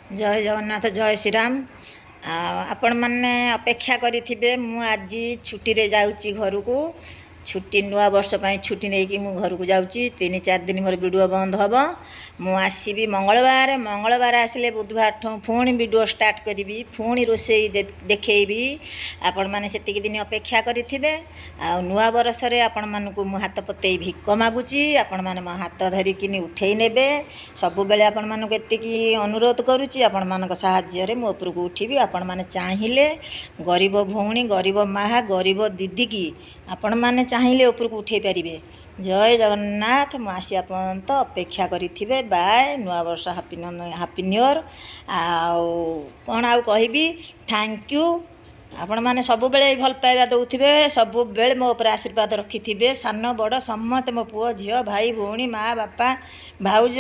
जय जगन्नाथ जय श्रीराम। आपण मैंने अपेक्षा करिथिबे मु आज छुट्टी रे जाउची घर को छुट्टी नुआ वर्ष पर छुट्टी नहीं कि घर को जाउची 3-4 दिन मोर वीडियो बंद हम मु आसबि मंगलवार आसिले बुधवार पुणी वीडियो स्टार्ट करी पुणी रोसे देखी आपण मैंने से दिन अपेक्षा करिथिबे। आ नुआ वर्ष रे आपण मानकु मु हाथ पतई भिक मागुची आपण माने मो हाथ धरिकिनी उठेई नेबे सब बेले आपण मानकु एतिकी अनुरोध करूची आपण मानक सहाय्य रे मो ऊपर को उठीबी। आपण माने चाहिए गरीब भौणी गरीब माँ गरीब दीदी की आपण माने चाहिए ऊपर को उठे पारिबे। जय जगन्नाथ। मु आसिया पर्यंत अपेक्षा करिथिबे। बाय नुआ वर्ष हैप्पी न्यू ईयर। कौन आउ कहबी थैंक यू। आपण माने सब बेले भल पाइबा दउथिबे सब बेले मो ऊपर आशीर्वाद रखिथिबे सान बड़ समस्त मो पुओ झियो भाई भौणी माँ बापा भाउज।